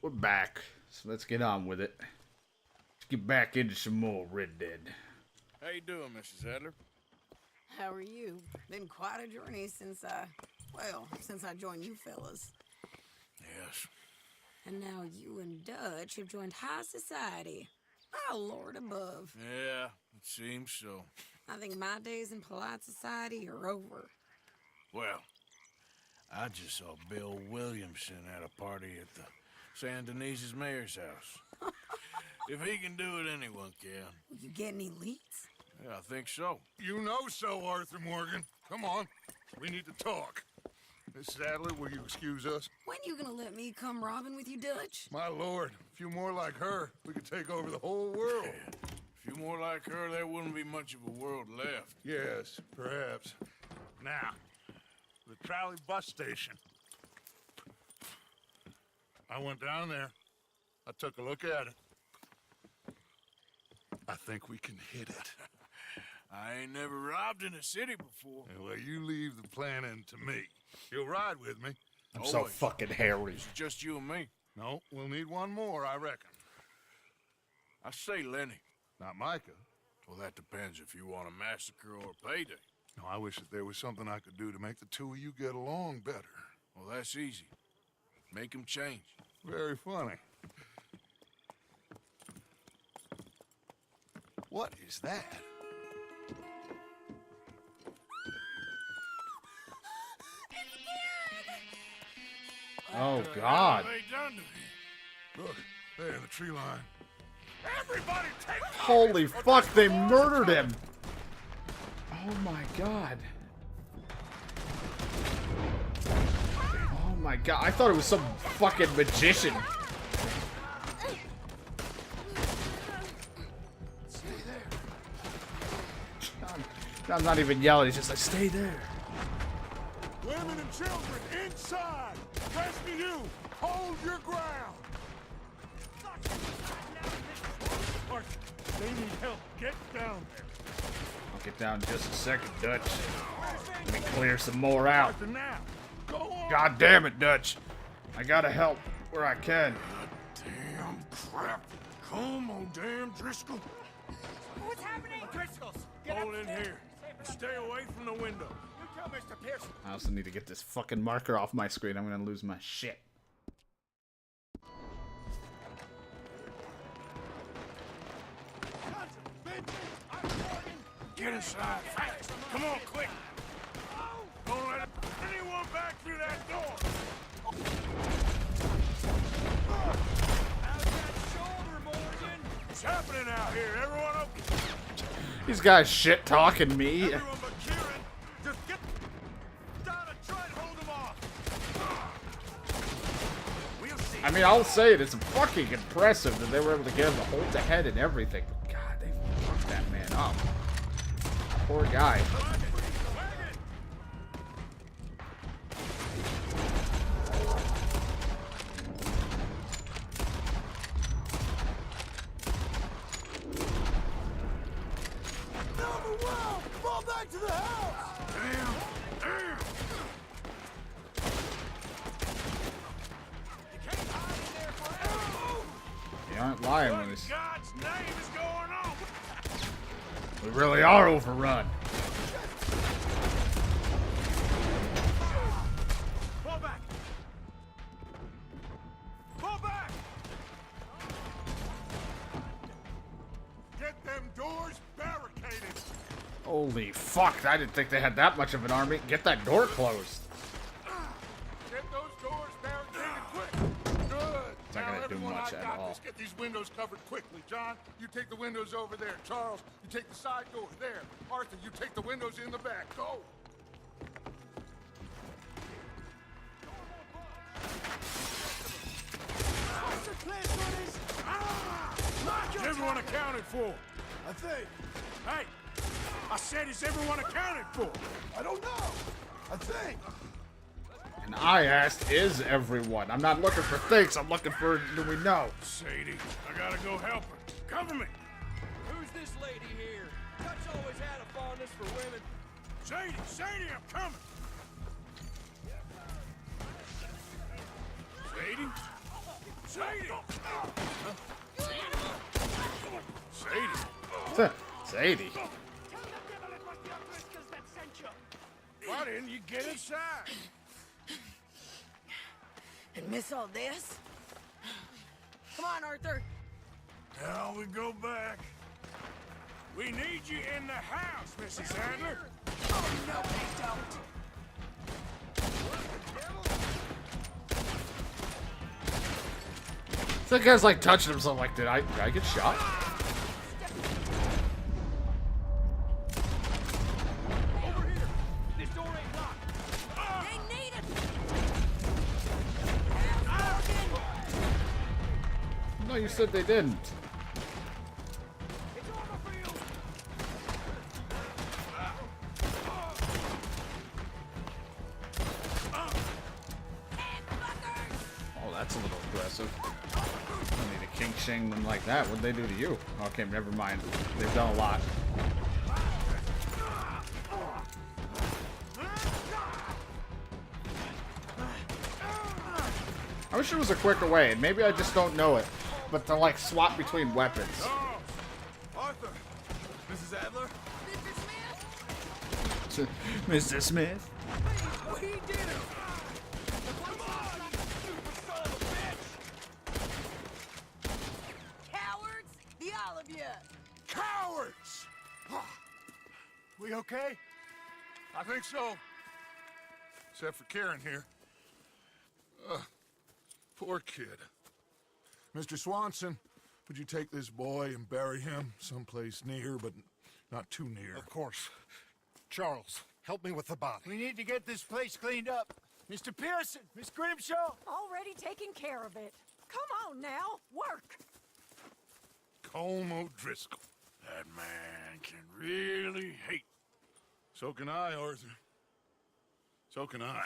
we're back. So let's get on with it. Let's get back into some more Red Dead. How you doing, Mrs. Adler? How are you? Been quite a journey since I joined you fellas. Yes. And now you and Dutch have joined high society. Oh, Lord above. Yeah, it seems so. I think my days in polite society are over. Well, I just saw Bill Williamson at a party at the San Denise's mayor's house. If he can do it, anyone can. You get any leads? Yeah, I think so. You know so, Arthur Morgan. Come on, we need to talk. Miss Adler, will you excuse us? When you gonna let me come robbing with you, Dutch? My lord, a few more like her, we could take over the whole world. A few more like her, there wouldn't be much of a world left. Yes, perhaps. Now, the trolley bus station. I went down there. I took a look at it. I think we can hit it. I ain't never robbed in a city before. Well, you leave the planning to me. You'll ride with me. I'm so fucking hairy. It's just you and me. No, we'll need one more, I reckon. I say Lenny. Not Micah. Well, that depends if you want a massacre or a payday. No, I wish that there was something I could do to make the two of you get along better. Well, that's easy. Make 'em change. Very funny. What is that? Oh, God. What have they done to him? Look, there in the tree line. Everybody take Holy fuck, they murdered him. Oh, my God. Oh, my God. I thought it was some fucking magician. Stay there. I'm not even yelling. He's just like, stay there. Women and children inside. Rescue you. Hold your ground. They need help. Get down there. I'll get down in just a second, Dutch. Let me clear some more out. Now. Go on. God damn it, Dutch. I gotta help where I can. Damn crap. Come on, damn Driscoll. What's happening? Driscoll's. Hold in here. Stay away from the window. You tell Mr. Pearson. I also need to get this fucking marker off my screen. I'm gonna lose my shit. Get inside. Fast. Come on, quick. Don't let anyone back through that door. How's that shoulder, Morgan? What's happening out here? Everyone okay? These guys shit talking me. Everyone but Kieran. Just get down and try and hold them off. We'll see. I mean, I'll say it. It's fucking impressive that they were able to get him to hold the head and everything. But God, they fucked that man up. Poor guy. Fall back to the house. Damn. Damn. You can't hide in there forever. They aren't lying What when in this. God's name is going on? We really are overrun. Fall back. Fall back. Get them doors barricaded. Holy fuck, I didn't think they had that much of an army. Get that door closed. Get those doors barricaded quick. Good. It's not gonna do much at all. Get these windows covered quickly. John, you take the windows over there. Charles, you take the side door there. Arthur, you take the windows in the back. Go. Is everyone accounted for? I think. Hey, I said, is everyone accounted for? I don't know. I think. And I asked, is everyone? I'm not looking for things. I'm looking for, do we know? Sadie, I gotta go help her. Cover me. Who's this lady here? Dutch always had a fondness for women. Sadie, I'm coming. Sadie? Sadie! Sadie. Why didn't you get inside? And miss all this? Come on, Arthur. Now we go back. We need you in the house, Mrs. Adler. Oh, no, they don't. That guy's like touching himself like, did I get shot? Over here! This door ain't locked! They need it! No, you said they didn't. It's on the field! Oh, that's a little aggressive. I don't need to kink shing them like that. What'd they do to you? Okay, never mind. They've done a lot. I wish there was a quicker way, and maybe I just don't know it. But to like swap between weapons. Oh, Arthur. Mrs. Adler? Mr. Smith. We did it! Come on, you stupid son of a bitch! Cowards! The all of you! Cowards! We okay? I think so. Except for Karen here. Poor kid. Mr. Swanson, would you take this boy and bury him someplace near, but not too near? Of course. Charles, help me with the body. We need to get this place cleaned up. Mr. Pearson, Miss Grimshaw. Already taking care of it. Come on now, work. Colm O'Driscoll. That man can really hate. So can I, Arthur. So can I.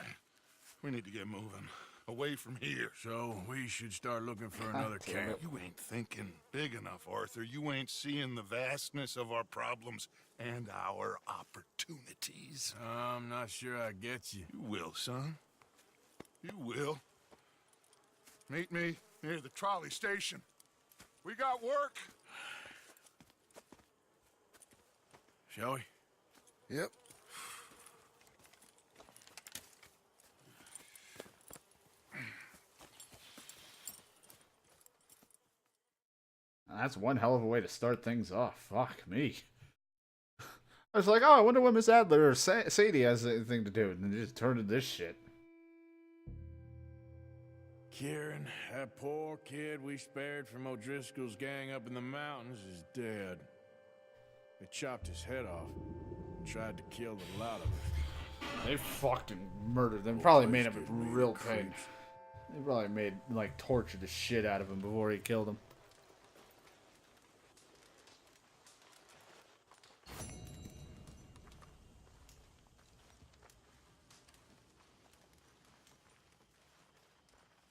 We need to get moving. Away from here. So we should start looking for another damn camp. it. You ain't thinking big enough, Arthur. You ain't seeing the vastness of our problems and our opportunities. I'm not sure I get you. You will, son. You will. Meet me near the trolley station. We got work. Shall we? Yep. That's one hell of a way to start things off. Fuck me. I was like, oh, I wonder what Miss Adler or Sadie has anything to do. And then just turned to this shit. Kieran, that poor kid we spared from O'Driscoll's gang up in the mountains is dead. They chopped his head off and tried to kill the lot of us. They fucking murdered them. Probably made him Place in gives me real the pain. creeps. They probably made, like, tortured the shit out of him before he killed him.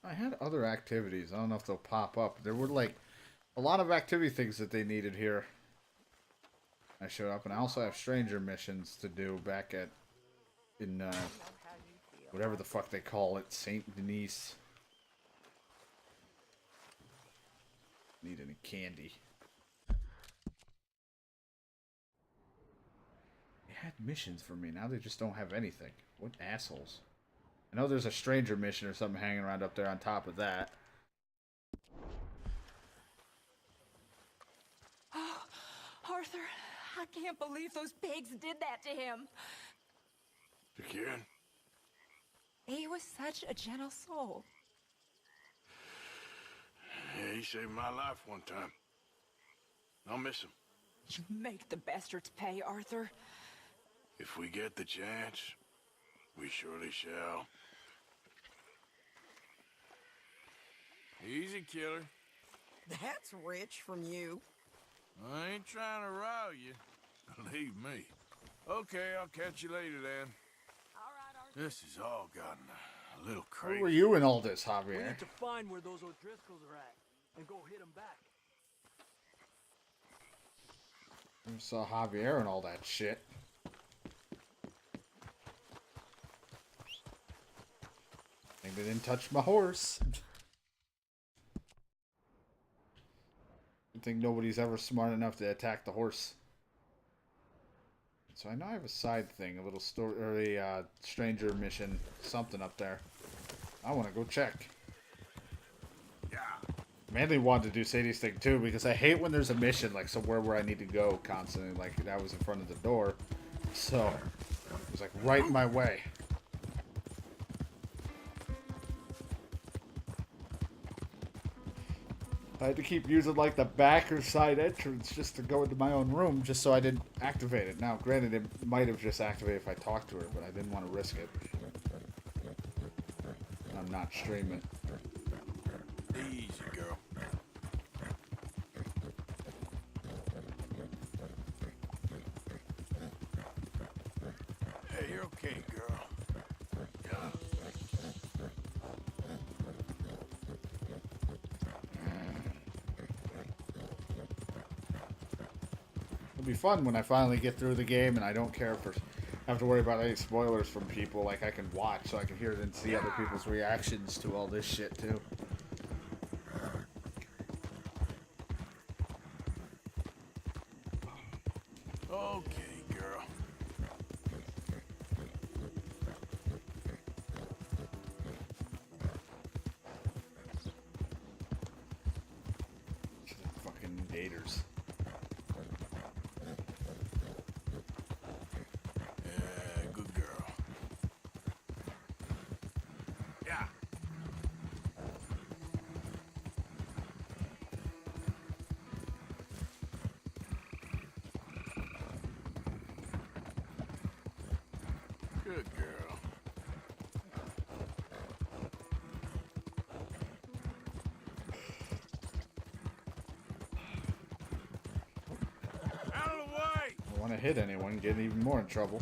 I had other activities. I don't know if they'll pop up. There were, like, a lot of activity things that they needed here. I showed up, and I also have stranger missions to do back at, in, whatever the fuck they call it, St. Denis. Need any candy. They had missions for me, now they just don't have anything. What assholes. I know there's a stranger mission or something hanging around up there on top of that. Oh, Arthur, I can't believe those pigs did that to him. To Kieran? He was such a gentle soul. Yeah, he saved my life one time. I'll miss him. You make the bastards pay, Arthur. If we get the chance, we surely shall. Easy, killer. That's rich from you. I ain't trying to rile you. Believe me. Okay, I'll catch you later then. All right, Arthur. This has all gotten a little Where crazy. were you in all this, We Javier? need to find where those O'Driscolls are at and go hit them back. I saw Javier and all that shit. Think they didn't touch my horse. I think nobody's ever smart enough to attack the horse. So I know I have a side thing, a little story, or a stranger mission, something up there. I want to go check. Yeah. Mainly wanted to do Sadie's thing too, because I hate when there's a mission like somewhere where I need to go constantly. Like that was in front of the door, so it was like right in my way. I had to keep using like the back or side entrance just to go into my own room, just so I didn't activate it. Now, granted, it might have just activated if I talked to her, but I didn't want to risk it. I'm not streaming. Easy, girl. Hey, you're okay, girl. Yeah. It'll be fun when I finally get through the game and I don't care for have to worry about any spoilers from people. Like I can watch, so I can hear and see other people's reactions to all this shit too. Okay, girl. Fucking gators. Yeah, good girl. Yeah. Good girl. Out of the way! I don't want to hit anyone, get even more in trouble.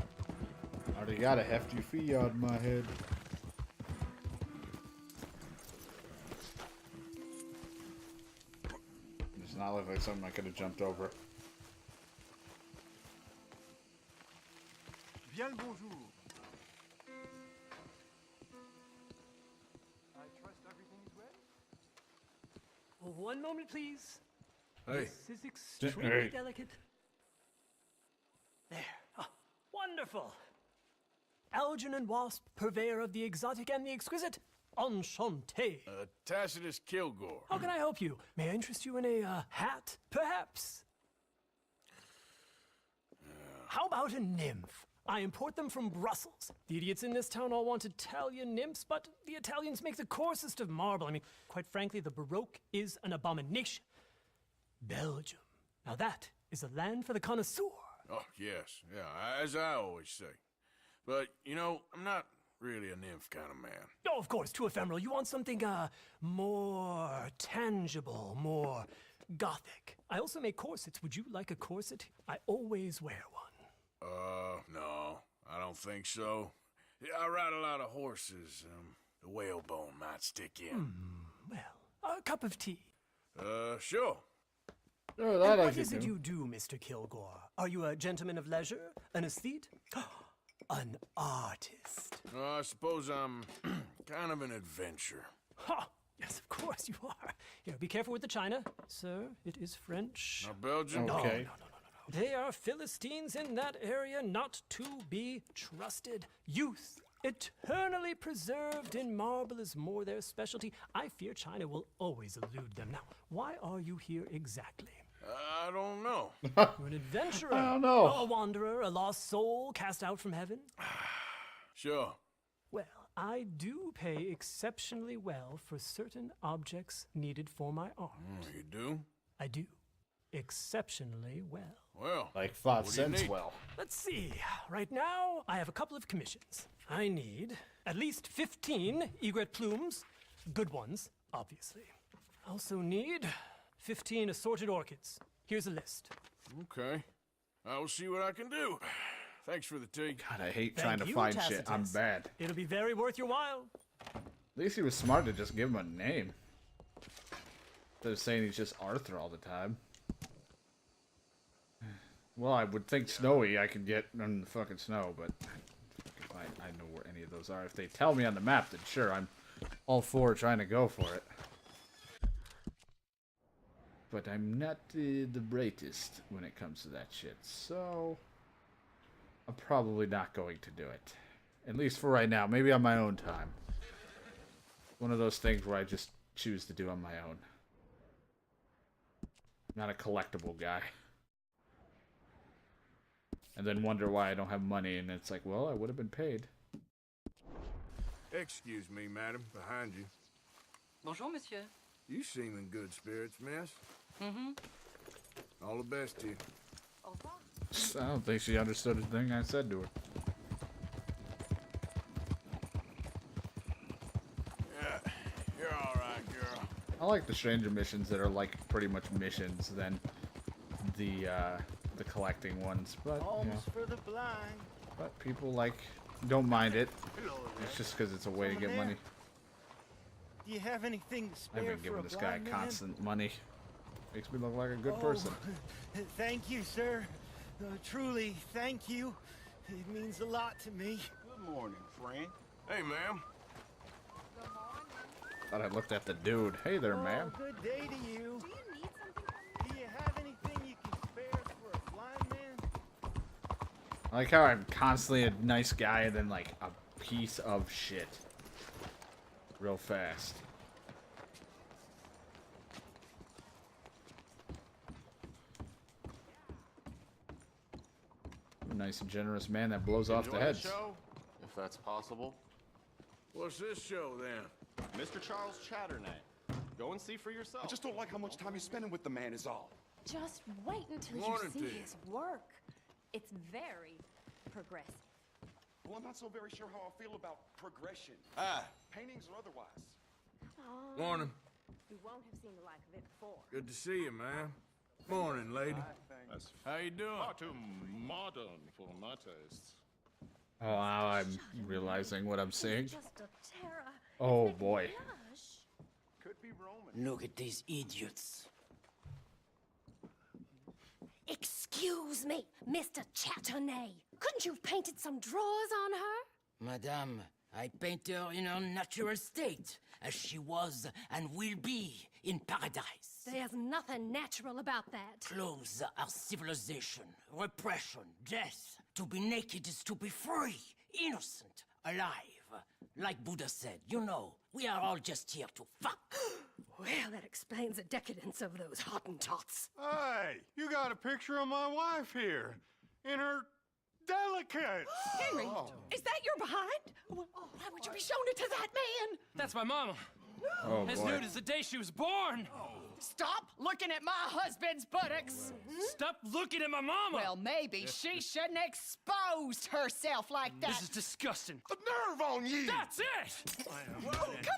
I already got a hefty fee on my head. Does not look like something I could have jumped over. Bien le bonjour. I trust everything is well? One moment, please. Hey. This is extremely Hey. delicate. There. Ah, wonderful. Algernon Wasp, purveyor of the exotic and the exquisite. Enchanté. Tacitus Kilgore. How can I help you? May I interest you in a hat, perhaps? How about a nymph? I import them from Brussels. The idiots in this town all want Italian nymphs, but the Italians make the coarsest of marble. I mean, quite frankly, the Baroque is an abomination. Belgium. Now that is a land for the connoisseur. Oh, yes. Yeah, as I always say. But, you know, I'm not really a nymph kind of man. Oh, of course, too ephemeral. You want something, more tangible, more gothic. I also make corsets. Would you like a corset? I always wear one. No, I don't think so. Yeah, I ride a lot of horses. The whalebone might stick in. Well, a cup of tea. Sure. Oh, that I What could is it do. you do, Mr. Kilgore? Are you a gentleman of leisure? An aesthete? An artist? I suppose I'm kind of an adventurer. Ha! Yes, of course you are. Here, be careful with the china. Sir, it is French. Now, Belgium? Okay. No. They are Philistines in that area, not to be trusted. Youth, eternally preserved in marble, is more their specialty. I fear China will always elude them. Now, why are you here exactly? I don't know. You're an adventurer. I don't know. A wanderer, a lost soul cast out from heaven. Sure. Well, I do pay exceptionally well for certain objects needed for my art. You do? I do. Exceptionally well. Well, Like 5 what do you cents, need? well. Let's see. Right now, I have a couple of commissions. I need at least 15 egret plumes. Good ones, obviously. I also need 15 assorted orchids. Here's a list. Okay. I will see what I can do. Thanks for the tea. God, I hate Thank trying to you, find shit. I'm Tacitus. bad. It'll be very worth your while. At least he was smart to just give him a name. Instead of saying he's just Arthur all the time. Well, I would think Snowy I could get in the fucking snow, but I know where any of those are. If they tell me on the map, then sure, I'm all for trying to go for it. but I'm not the brightest when it comes to that shit. So I'm probably not going to do it. At least for right now. Maybe on my own time. One of those things where I just choose to do on my own. Not a collectible guy. And then wonder why I don't have money, and it's like, well, I would have been paid. Excuse me, madam, behind you. Bonjour, monsieur. You seem in good spirits, miss. Mm-hmm. All the best to you. Au revoir. I don't think she understood a thing I said to her. Yeah, you're all right, girl. I like the stranger missions that are like pretty much missions than the collecting ones, but you know, For the blind. but people don't mind it. It's just because it's a way to get money. Do you have anything to I've spare been for giving a this guy blind man? constant money. Makes me look like a good person. Thank you, sir. Truly, thank you. It means a lot to me. Good morning, friend. Hey, ma'am. Thought I looked at the dude. Hey there, ma'am. Good day to you. Do you need something? Do you have anything you can spare for a blind man? I like how I'm constantly a nice guy and then like a piece of shit. Real fast. A nice and generous man that blows off the Enjoy heads. show, if that's possible. What's this show, then? Mr. Charles Chatternay. Go and see for yourself. I just don't like how much time you're spending with the man is all. Just wait until Morning you to see you. his work. It's very progressive. Well, I'm not so very sure how I feel about progression. Paintings or otherwise. Morning. You won't have seen the like of it before. Good to see you, man. Morning, lady. That's How you doing? far too modern for my tastes. Oh, now I'm realizing what I'm seeing. Just a terror. Oh boy. Could be Roman. Look at these idiots. Excuse me, Mr. Chatternay. Couldn't you have painted some drawers on her? Madame, I paint her in her natural state, as she was and will be in paradise. There's nothing natural about that. Clothes are civilization, repression, death. To be naked is to be free, innocent, alive. Like Buddha said, you know, we are all just here to fuck. Well, that explains the decadence of those Hottentots. Hey, you got a picture of my wife here. In her delicates. Henry, is that your behind? Why would you be showing it to that man? That's my mama. Oh As boy. nude as the day she was born. Stop looking at my husband's buttocks. Stop looking at my mama. Well, maybe she shouldn't expose herself like that. This is disgusting. The nerve on you! That's it. Come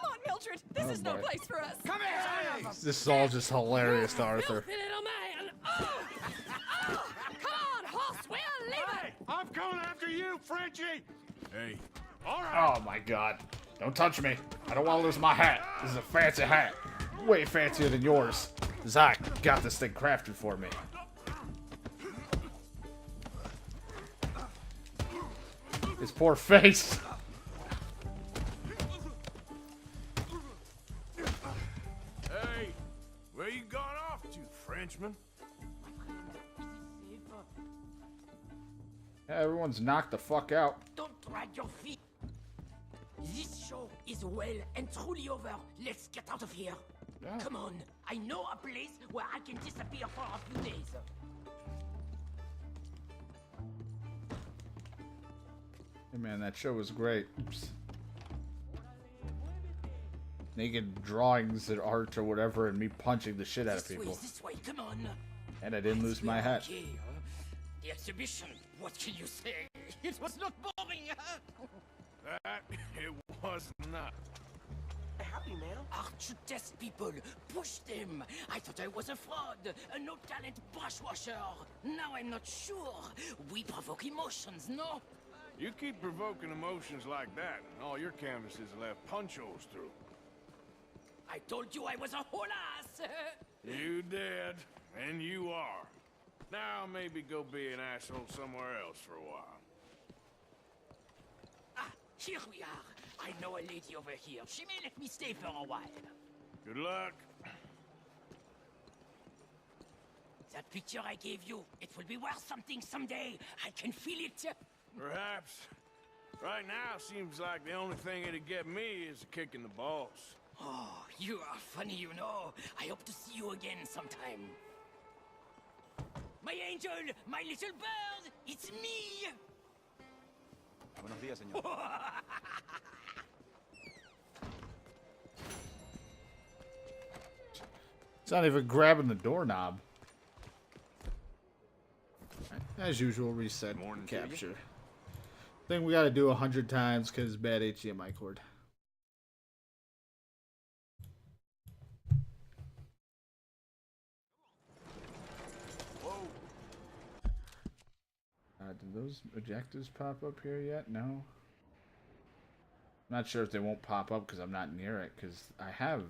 on, Mildred. This is no boy. place for us. Come here! This is all just hilarious to Arthur. Filthy little man! Oh! Oh! Come on, horse, we'll leave it! Hey, I'm coming after you, Frenchie. Hey, All right. Oh my god. Don't touch me. I don't want to lose my hat. This is a fancy hat. Way fancier than yours. Zach got this thing crafted for me. His poor face. hey, where you gone off to, Frenchman? Yeah, everyone's knocked the fuck out. Don't drag your feet. This show is well and truly over. Let's get out of here. Yeah. Come on. I know a place where I can disappear for a few days. Hey man, that show was great. Oops. Naked drawings and art or whatever, and me punching the shit out of people. This way, come on. And I didn't lose my hat. Okay, the exhibition, what can you say? It was not boring. That it was not. Happy, man. Aren't you test people? Push them. I thought I was a fraud, a no-talent brushwasher. Now I'm not sure. We provoke emotions, no? You keep provoking emotions like that, and all your canvases left punch holes through. I told you I was a whole ass. You did, and you are. Now maybe go be an asshole somewhere else for a while. Ah, here we are. I know a lady over here. She may let me stay for a while. Good luck. That picture I gave you, it will be worth something someday. I can feel it. Perhaps. Right now, seems like the only thing it'd get me is a kick in the balls. Oh, you are funny, you know. I hope to see you again sometime. My angel, my little bird, it's me! Buenos días, señor. It's not even grabbing the doorknob. As usual, reset capture. Thing we gotta do 100 times because bad HDMI cord. Did those objectives pop up here yet? No. I'm not sure if they won't pop up because I'm not near it. Because I have.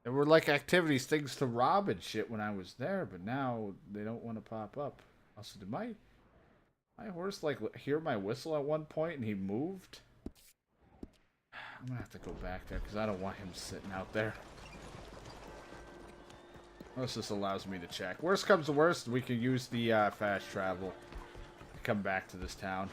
There were like activities, things to rob and shit when I was there, but now they don't want to pop up. Also, did my horse like hear my whistle at one point and he moved? I'm gonna have to go back there because I don't want him sitting out there. Unless this allows me to check. Worst comes to worst, we can use the fast travel to come back to this town.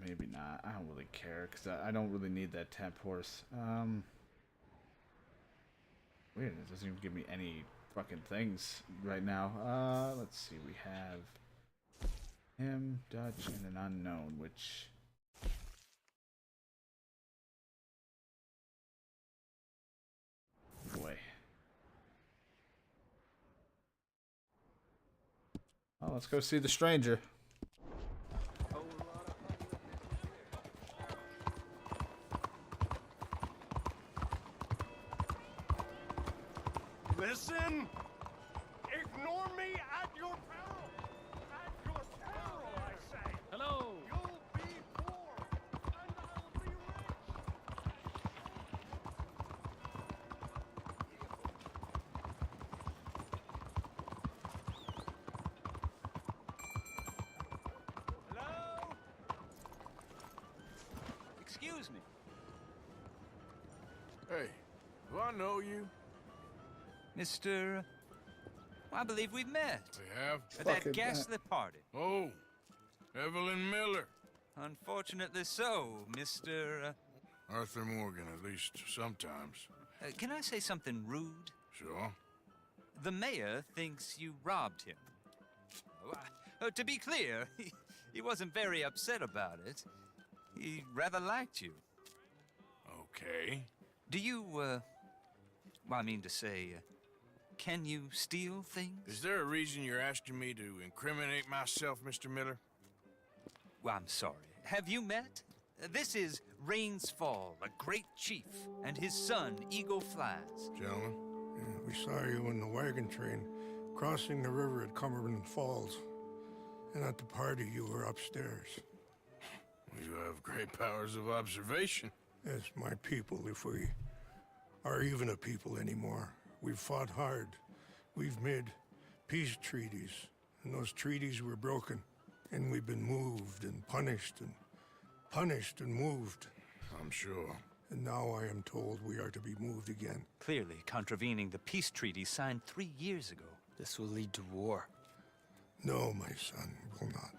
Maybe not. I don't really care because I don't really need that temp horse. Weird, it doesn't even give me any fucking things right now. Let's see. We have him, Dutch, and an unknown, which... Boy. Oh, let's go see the stranger. Listen! Ignore me at your peril! At your peril, I say! Hello! You'll be poor, and I'll be rich! Hello? Excuse me. Hey, do I know you? Mr. I believe we've met. We have? At that ghastly party. Oh, Evelyn Miller. Unfortunately so, Mr. Arthur Morgan, at least sometimes. Can I say something rude? Sure. The mayor thinks you robbed him. To be clear, he wasn't very upset about it. He rather liked you. Okay. Do you, well, I mean to say, can you steal things? Is there a reason you're asking me to incriminate myself, Mr. Miller? Well, I'm sorry. Have you met? This is Rains Fall, a great chief, and his son, Eagle Flies. Gentlemen? Yeah, we saw you in the wagon train crossing the river at Cumberland Falls. And at the party, you were upstairs. You have great powers of observation. Yes, my people, if we are even a people anymore. We've fought hard. We've made peace treaties, and those treaties were broken. And we've been moved and punished and moved. I'm sure. And now I am told we are to be moved again. Clearly contravening the peace treaty signed 3 years ago. This will lead to war. No, my son, it will not.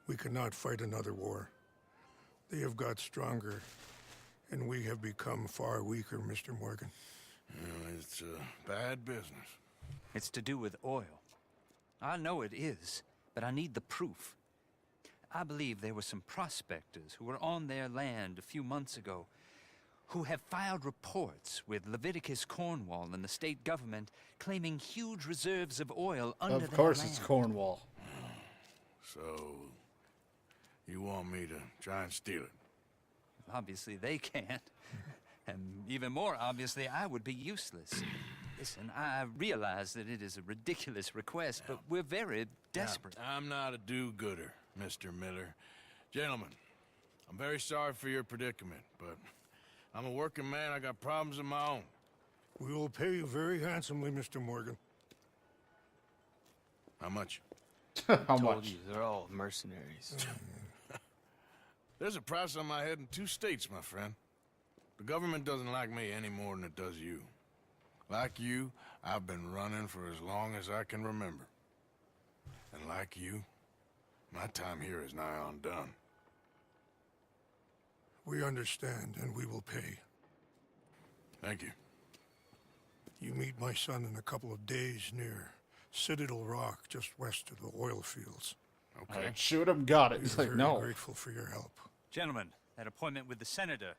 We cannot fight another war. They have got stronger, and we have become far weaker, Mr. Morgan. It's a bad business. It's to do with oil. I know it is, but I need the proof. I believe there were some prospectors who were on their land a few months ago who have filed reports with Leviticus Cornwall and the state government claiming huge reserves of oil under their land. Of course it's Cornwall. So, you want me to try and steal it? Obviously they can't. And even more obviously, I would be useless. Listen, I realize that it is a ridiculous request, but we're very desperate. Now, I'm not a do-gooder, Mr. Miller. Gentlemen, I'm very sorry for your predicament, but I'm a working man. I got problems of my own. We will pay you very handsomely, Mr. Morgan. How much? How Told much? you, they're all mercenaries. There's a price on my head in 2 states, my friend. The government doesn't like me any more than it does you. Like you, I've been running for as long as I can remember. And like you, my time here is nigh on done. We understand, and we will pay. Thank you. You meet my son in a couple of days near Citadel Rock, just west of the oil fields. Okay. Shoot him, got it. He's We're like, very no. grateful for your help. Gentlemen, that appointment with the senator.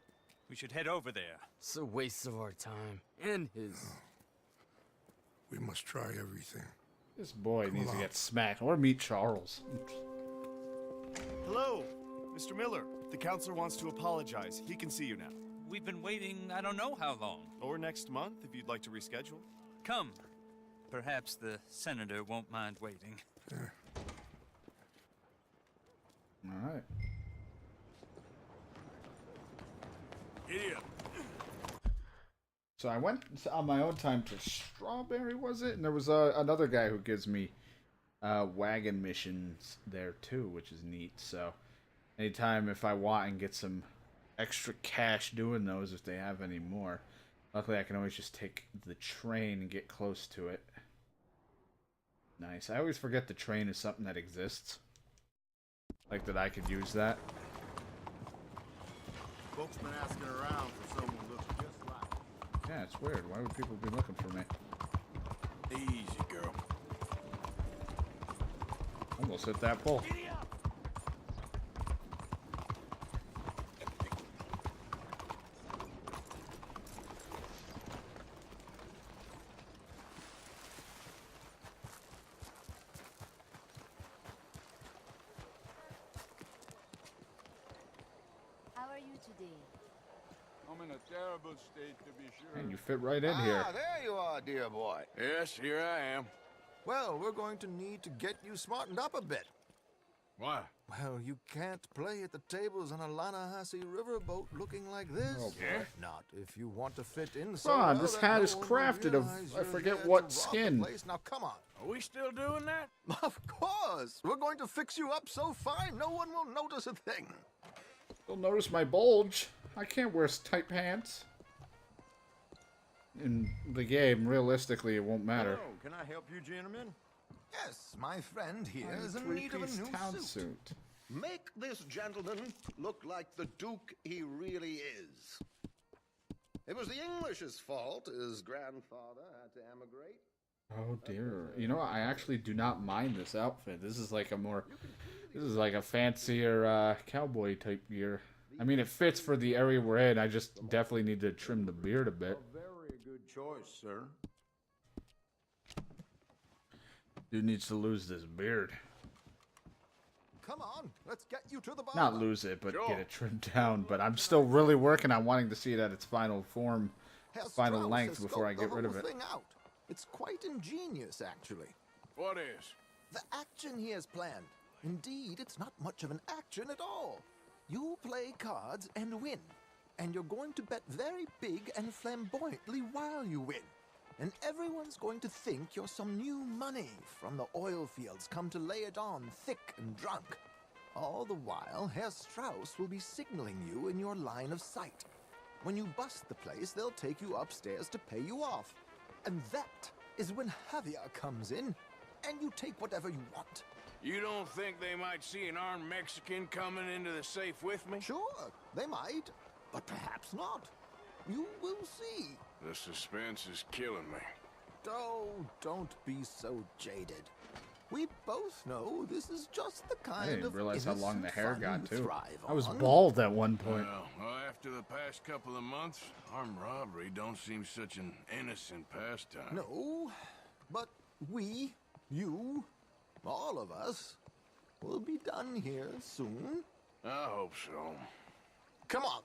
We should head over there. It's a waste of our time. And his. We must try everything. This boy Come needs to along. get smacked. Or meet Charles. Hello, Mr. Miller. The counselor wants to apologize. He can see you now. We've been waiting I don't know how long. Or next month, if you'd like to reschedule. Come. Perhaps the senator won't mind waiting. All right. Idiot. So I went on my own time to Strawberry, was it? And there was another guy who gives me wagon missions there too, which is neat. So anytime if I want and get some extra cash doing those, if they have any more. Luckily I can always just take the train and get close to it. Nice. I always forget the train is something that exists. Like that I could use that. Folks been asking around for someone who looks just like. Yeah, it's weird. Why would people be looking for me? Easy, girl. Almost hit that pole. How are you today? I'm in a terrible state, to be sure. And you fit right in here. Ah, there you are, dear boy. Yes, here I am. Well, we're going to need to get you smartened up a bit. Why? Well, you can't play at the tables on a Lannahechee riverboat looking like this. Oh, boy. Not if you want to fit in so Come on, well this that hat no is one will crafted of, realize I you're forget here to what rob the skin. place. Now, come on. Are we still doing that? Of course. We're going to fix you up so fine no one will notice a thing. You'll notice my bulge. I can't wear tight pants. In the game, realistically, it won't matter. Oh, can I help you, gentlemen? Yes, my friend here is in need of a Three-piece new town suit. Make this gentleman look like the Duke he really is. It was the English's fault his grandfather had to emigrate. Oh dear. You know, I actually do not mind this outfit. This is like a more... This is like a fancier cowboy type gear. I mean, it fits for the area we're in. I just definitely need to trim the beard a bit. Very good choice, sir. Dude needs to lose this beard. Come on, let's get you to the bar. Not lose it, but get it trimmed down. But I'm still really working on wanting to see it at its final form, final Strauss length has before I scoped get the rid of whole it. thing out. It's quite ingenious, actually. What is? The action he has planned. Indeed, it's not much of an action at all. You play cards and win. And you're going to bet very big and flamboyantly while you win. And everyone's going to think you're some new money from the oil fields come to lay it on thick and drunk. All the while, Herr Strauss will be signaling you in your line of sight. When you bust the place, they'll take you upstairs to pay you off. And that is when Javier comes in, and you take whatever you want. You don't think they might see an armed Mexican coming into the safe with me? Sure, they might, but perhaps not. You will see. The suspense is killing me. Oh, don't be so jaded. We both know this is just the kind I of didn't realize how long the innocent hair fun got, you too. thrive I was on. bald at one point. Well, after the past couple of months, armed robbery don't seem such an innocent pastime. No, but we, you, all of us, will be done here soon. I hope so. Come on.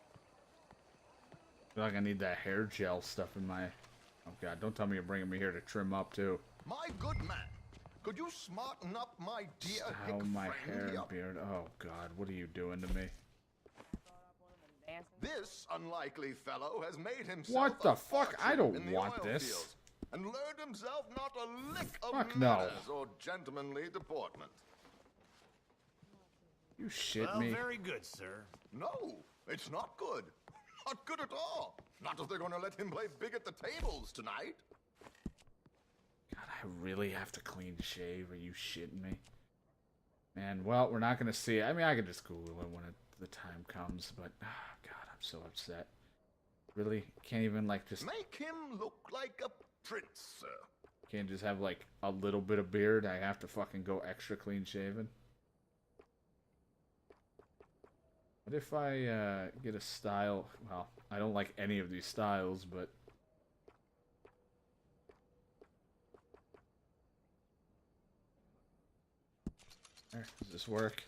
I feel like I need that hair gel stuff in my... Oh god, don't tell me you're bringing me here to trim up too. My good man, could you smarten up my dear Style hick my friend hair here? and beard. Oh god, what are you doing to me? This unlikely fellow has made himself What the a fuck? I fortune don't in the want oil this. fields and learned himself not a lick of Fuck no. manners or gentlemanly deportment. You shit Well, me. very good, sir. No, it's not good. Not good at all. Not if they're going to let him play big at the tables tonight. God, I really have to clean shave. Are you shitting me? Man, well, we're not going to see it. I mean, I could just Google it when the time comes, but, oh, God, I'm so upset. Really? Can't even, like, just... Make him look like a prince, sir. Can't just have, like, a little bit of beard? I have to fucking go extra clean shaven? What if I get a style? Well, I don't like any of these styles, but... There, does this work?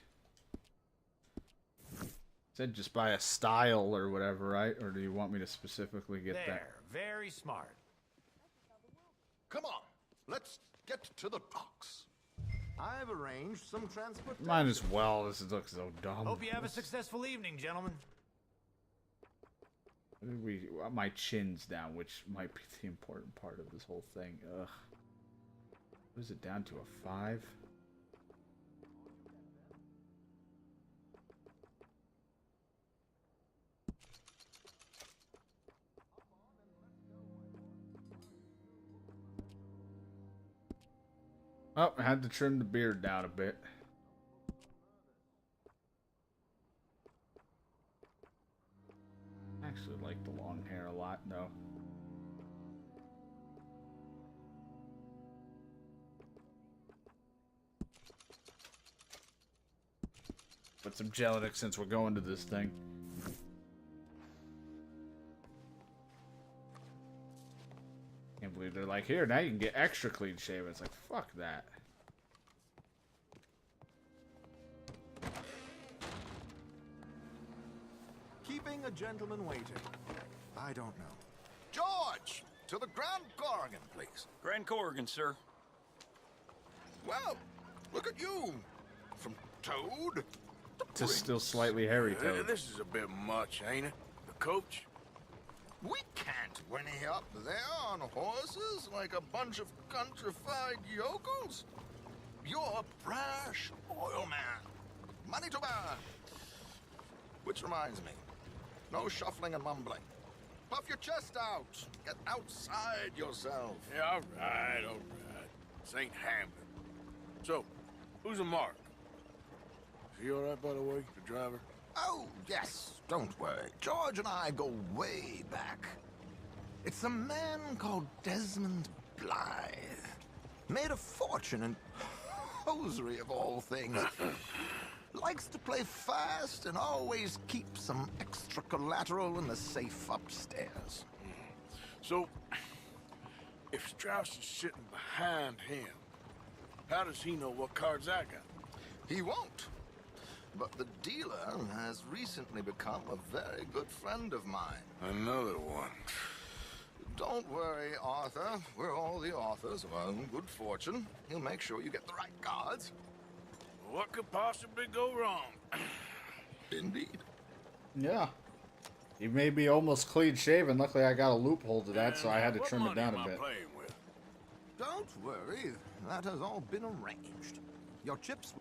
It said just buy a style or whatever, right? Or do you want me to specifically get that? There, very smart. Come on, let's get to the docks. I've arranged some transportation. Might as well. This looks so dumb. Hope you have a successful evening, gentlemen. My chin's down, which might be the important part of this whole thing. Ugh. What is it down to, a 5? Oh, I had to trim the beard down a bit. I actually like the long hair a lot, though. Put some gelatin since we're going to this thing. Can't believe they're like, here, now you can get extra clean shaven. It's like, fuck that. Keeping a gentleman waiting. I don't know. George, to the Grand Corrigan, please. Grand Corrigan, sir. Well, look at you. From Toad. Just still slightly hairy Toad. This is a bit much, ain't it? The coach? We can't whinny up there on horses like a bunch of countrified yokels. You're a brash oil man. Money to burn. Which reminds me, no shuffling and mumbling. Puff your chest out. Get outside yourself. Yeah, all right. This ain't Hampton. So, who's a Mark? Is he all right, by the way, the driver? Oh, yes. Don't worry. George and I go way back. It's a man called Desmond Blythe. Made a fortune in hosiery of all things. Likes to play fast and always keep some extra collateral in the safe upstairs. So, if Strauss is sitting behind him, how does he know what cards I got? He won't. But the dealer has recently become a very good friend of mine. Another one. Don't worry, Arthur. We're all the authors of our own good fortune. He'll make sure you get the right cards. What could possibly go wrong? Indeed. Yeah. He may be almost clean shaven. Luckily, I got a loophole to that, so I had to trim it down a bit. Don't worry. That has all been arranged. Your chips...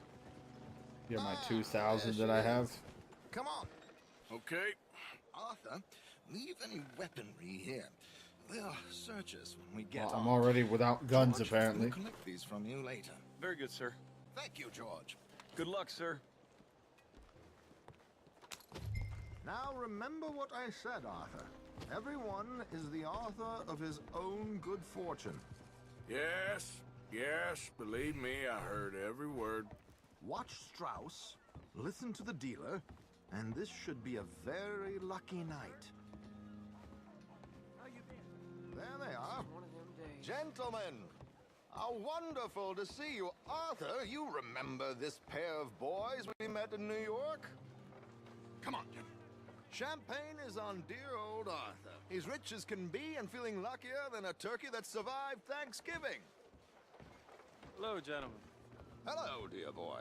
Yeah, my 2,000 that I have. Come on. Okay. Arthur, leave any weaponry here. They'll search us when we get Well, I'm on. already without guns, George, apparently. we'll collect these from you later. Very good, sir. Thank you, George. Good luck, sir. Now remember what I said, Arthur. Everyone is the author of his own good fortune. Yes, believe me, I heard every word. Watch Strauss, listen to the dealer, and this should be a very lucky night. There they are. Gentlemen, how wonderful to see you. Arthur, you remember this pair of boys we met in New York? Come on, Jim. Champagne is on dear old Arthur. He's rich as can be and feeling luckier than a turkey that survived Thanksgiving. Hello, gentlemen. Hello, dear boy.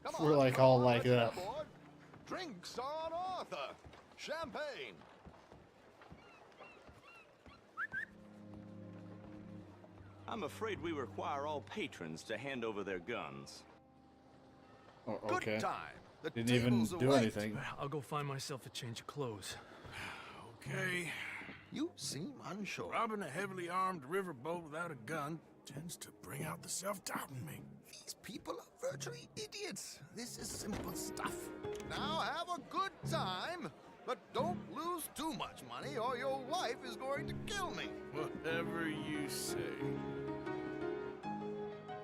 Come We're on, like come all on, like let's that. go, boy. Drinks on Arthur. Champagne. I'm afraid we require all patrons to hand over their guns. Oh, Good okay. time. The Didn't even tables do await. anything. I'll go find myself a change of clothes. Okay. You seem unsure. Robbing a heavily armed riverboat without a gun tends to bring out the self-doubt in me. These people are virtually idiots. This is simple stuff. Now have a good time, but don't lose too much money or your wife is going to kill me. Whatever you say.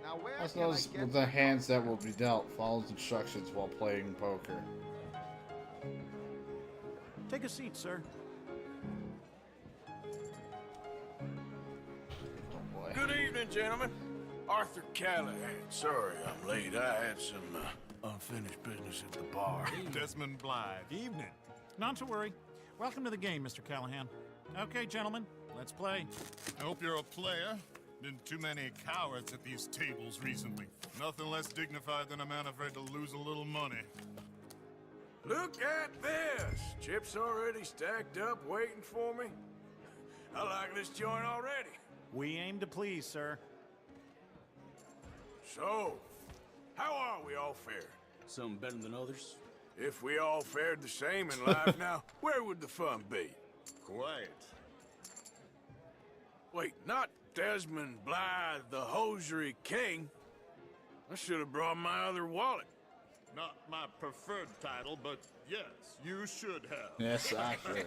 Now where That's can I those get with the hands that will be dealt. Follows instructions while playing poker. Take a seat, sir. Oh boy. Good evening, gentlemen. Arthur Callahan. Sorry I'm late. I had some unfinished business at the bar. Desmond Blythe. Evening. Not to worry. Welcome to the game, Mr. Callahan. Okay, gentlemen, let's play. I hope you're a player. Been too many cowards at these tables recently. Nothing less dignified than a man afraid to lose a little money. Look at this. Chips already stacked up waiting for me. I like this joint already. We aim to please, sir. So, how are we all fared? Some better than others. If we all fared the same in life now, where would the fun be? Quiet. Wait, not Desmond Blythe, the hosiery king. I should have brought my other wallet. Not my preferred title, but yes, you should have. Yes, I should.